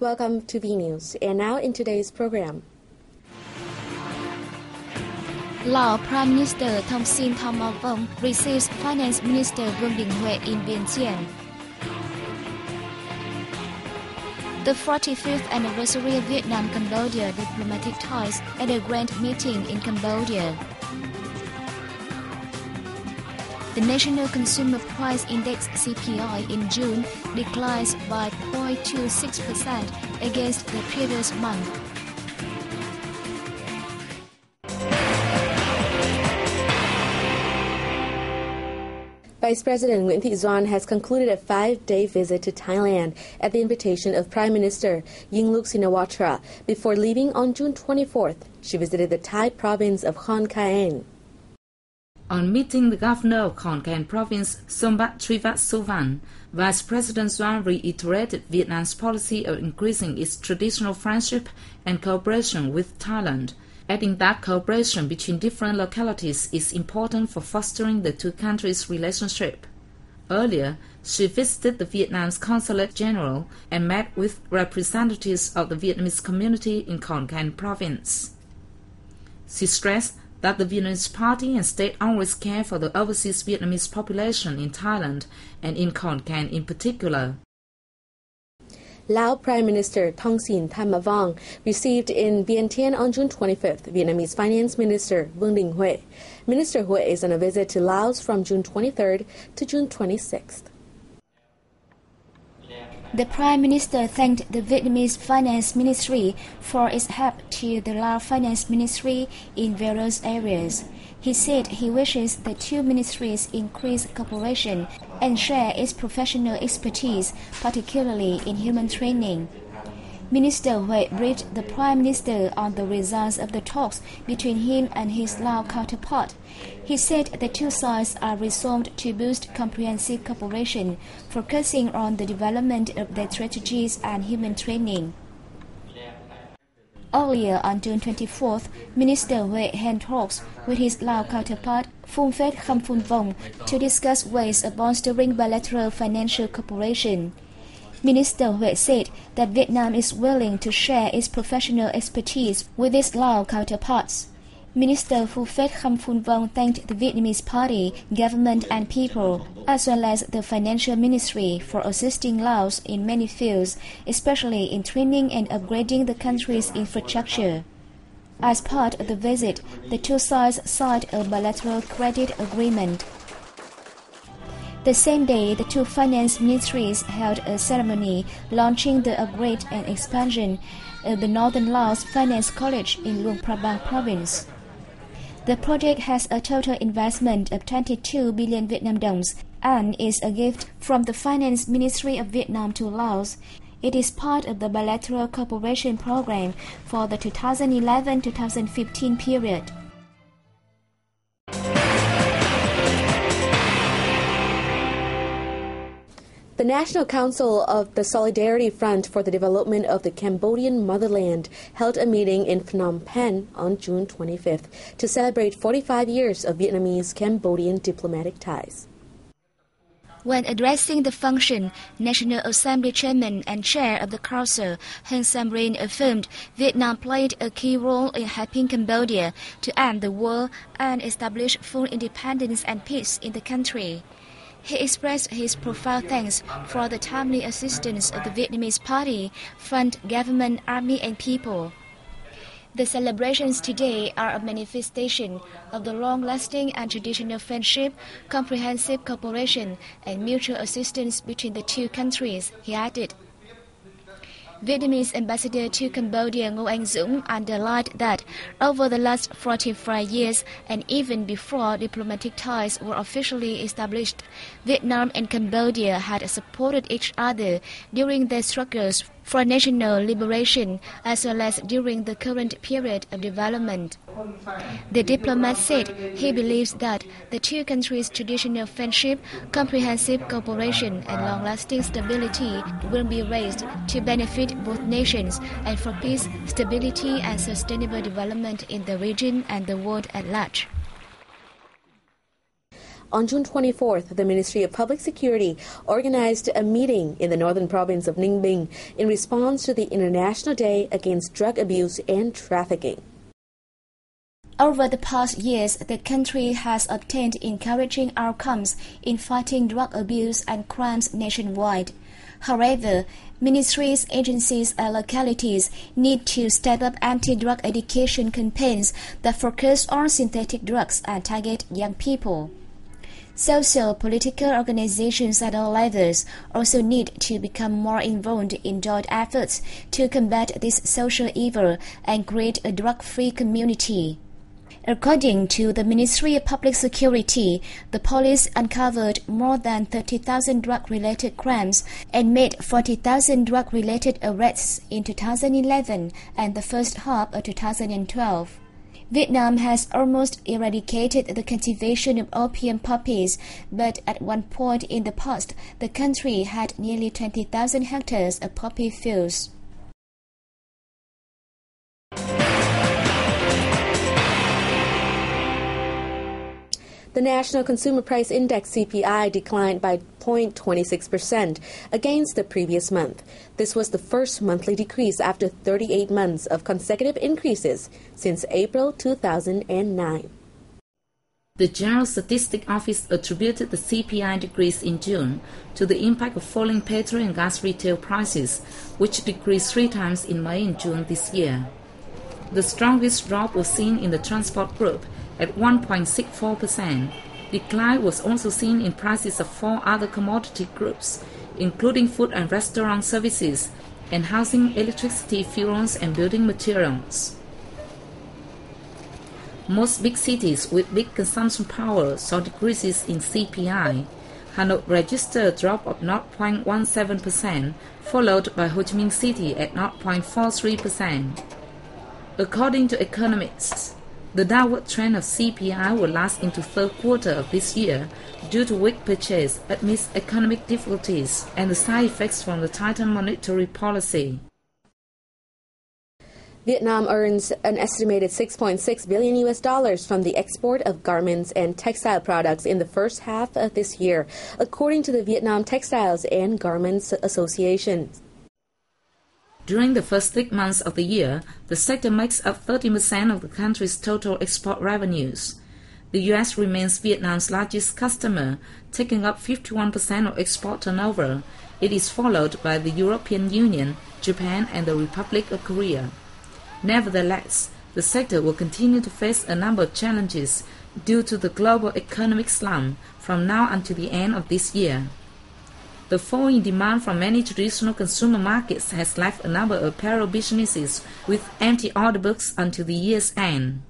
Welcome to V News, and now in today's program. Laos Prime Minister Thong-xỉn Thăm-mạ-vông receives Finance Minister Vương in Vientiane. The 45th anniversary of Vietnam-Cambodia diplomatic ties at a grand meeting in Cambodia. The National Consumer Price Index (CPI) in June declines by 0.26% against the previous month. Vice President Vientiane has concluded a 5-day visit to Thailand at the invitation of Prime Minister Yingluck Shinawatra. Before leaving on June 24th, she visited the Thai province of Thong-xỉn. On meeting the governor of Thong-xỉn province, Sombat Trivatsovan, Vice President Doan reiterated Vietnam's policy of increasing its traditional friendship and cooperation with Thailand, adding that cooperation between different localities is important for fostering the two countries' relationship. Earlier, she visited the Vietnam's Consulate General and met with representatives of the Vietnamese community in Thong-xỉn province. She stressed that the Vietnamese Party and state always care for the overseas Vietnamese population in Thailand and in Thong-xỉn in particular. Lao Prime Minister Thong-xỉn Thăm-mạ-vông received in Vientiane on June 25th Vietnamese Finance Minister Vương. Minister Huệ is on a visit to Laos from June 23rd to June 26th. The Prime Minister thanked the Vietnamese Finance Ministry for its help to the Lao Finance Ministry in various areas. He said he wishes the two ministries increase cooperation and share its professional expertise, particularly in human training. Minister Huệ briefed the Prime Minister on the results of the talks between him and his Lao counterpart. He said the two sides are resolved to boost comprehensive cooperation, focusing on the development of their strategies and human training. Earlier on June 24th, Minister Huệ held talks with his Lao counterpart, Thăm-mạ-vông, to discuss ways of bolstering bilateral financial cooperation. Minister Huệ said that Vietnam is willing to share its professional expertise with its Lao counterparts. Minister Thăm-mạ-vông thanked the Vietnamese Party, government and people, as well as the Financial Ministry for assisting Laos in many fields, especially in training and upgrading the country's infrastructure. As part of the visit, the two sides signed a bilateral credit agreement. The same day, the two finance ministries held a ceremony launching the upgrade and expansion of the Northern Laos Finance College in Luang Prabang province. The project has a total investment of 22 billion Vietnam dongs and is a gift from the Finance Ministry of Vietnam to Laos. It is part of the bilateral cooperation program for the 2011-2015 period. The National Council of the Solidarity Front for the Development of the Cambodian Motherland held a meeting in Phnom Penh on June 25th to celebrate 45 years of Vietnamese-Cambodian diplomatic ties. When addressing the function, National Assembly Chairman and Chair of the Council, Heng Samrin, affirmed Vietnam played a key role in helping Cambodia to end the war and establish full independence and peace in the country. He expressed his profound thanks for the timely assistance of the Vietnamese Party, front, government, army and people. The celebrations today are a manifestation of the long-lasting and traditional friendship, comprehensive cooperation and mutual assistance between the two countries, he added. Vietnamese ambassador to Cambodia Ngô Anh Dũng underlined that over the last 45 years and even before diplomatic ties were officially established, Vietnam and Cambodia had supported each other during their struggles for national liberation as well as during the current period of development. The diplomat said he believes that the two countries' traditional friendship, comprehensive cooperation and long-lasting stability will be raised to benefit both nations and for peace, stability and sustainable development in the region and the world at large. On June 24th, the Ministry of Public Security organized a meeting in the northern province of Ninh Bình in response to the International Day Against Drug Abuse and Trafficking. Over the past years, the country has obtained encouraging outcomes in fighting drug abuse and crimes nationwide. However, ministries, agencies, and localities need to step up anti-drug education campaigns that focus on synthetic drugs and target young people. Social, political organizations at all levels also need to become more involved in joint efforts to combat this social evil and create a drug-free community. According to the Ministry of Public Security, the police uncovered more than 30,000 drug-related crimes and made 40,000 drug-related arrests in 2011 and the first half of 2012. Vietnam has almost eradicated the cultivation of opium poppies, but at one point in the past, the country had nearly 20,000 hectares of poppy fields. The National Consumer Price Index CPI declined by 0.26% against the previous month. This was the first monthly decrease after 38 months of consecutive increases since April 2009. The General Statistics Office attributed the CPI decrease in June to the impact of falling petrol and gas retail prices, which decreased 3 times in May and June this year. The strongest drop was seen in the transport group at 1.64%. Decline was also seen in prices of 4 other commodity groups, including food and restaurant services, and housing, electricity, fuels, and building materials. Most big cities with big consumption power saw decreases in CPI. Hanoi registered a drop of 0.17%, followed by Ho Chi Minh City at 0.43%. According to economists, the downward trend of CPI will last into third quarter of this year due to weak purchase amidst economic difficulties and the side effects from the tightened monetary policy. Vietnam earns an estimated $6.6 billion from the export of garments and textile products in the first half of this year, according to the Vietnam Textiles and Garments Association. During the first 6 months of the year, the sector makes up 30% of the country's total export revenues. The U.S. remains Vietnam's largest customer, taking up 51% of export turnover. It is followed by the European Union, Japan, and the Republic of Korea. Nevertheless, the sector will continue to face a number of challenges due to the global economic slump from now until the end of this year. The fall in demand from many traditional consumer markets has left a number of apparel businesses with empty order books until the year's end.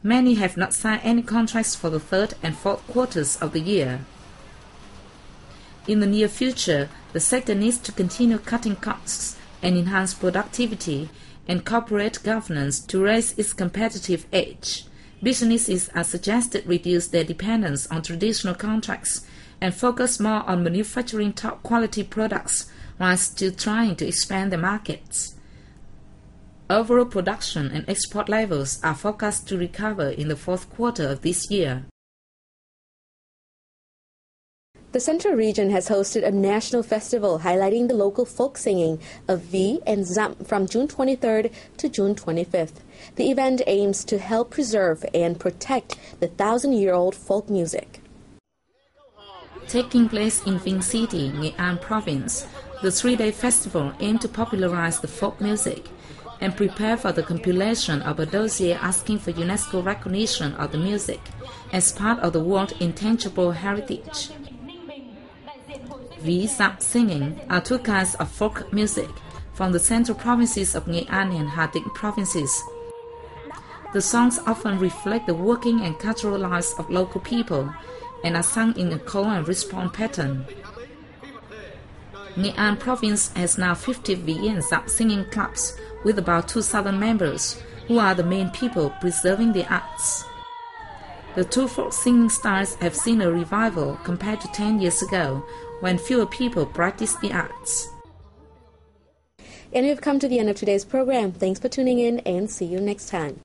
Many have not signed any contracts for the third and fourth quarters of the year. In the near future, the sector needs to continue cutting costs and enhance productivity and corporate governance to raise its competitive edge. Businesses are suggested reduce their dependence on traditional contracts and focus more on manufacturing top-quality products while still trying to expand their markets. Overall production and export levels are forecast to recover in the fourth quarter of this year. The Central Region has hosted a national festival highlighting the local folk singing of V and Dặm from June 23rd to June 25th. The event aims to help preserve and protect the 1,000-year-old folk music. Taking place in Vinh City, Nghệ An Province, the 3-day festival aimed to popularize the folk music and prepare for the compilation of a dossier asking for UNESCO recognition of the music as part of the World Intangible Heritage. V Dặm singing are 2 kinds of folk music from the central provinces of Nghệ An and Hà Tĩnh provinces. The songs often reflect the working and cultural lives of local people and are sung in a call and response pattern. Nghệ An Province has now 50 V and Dặm singing clubs with about 2,000 members, who are the main people preserving the arts. The 2 folk singing styles have seen a revival compared to 10 years ago, when fewer people practiced the arts. And we've come to the end of today's program. Thanks for tuning in and see you next time.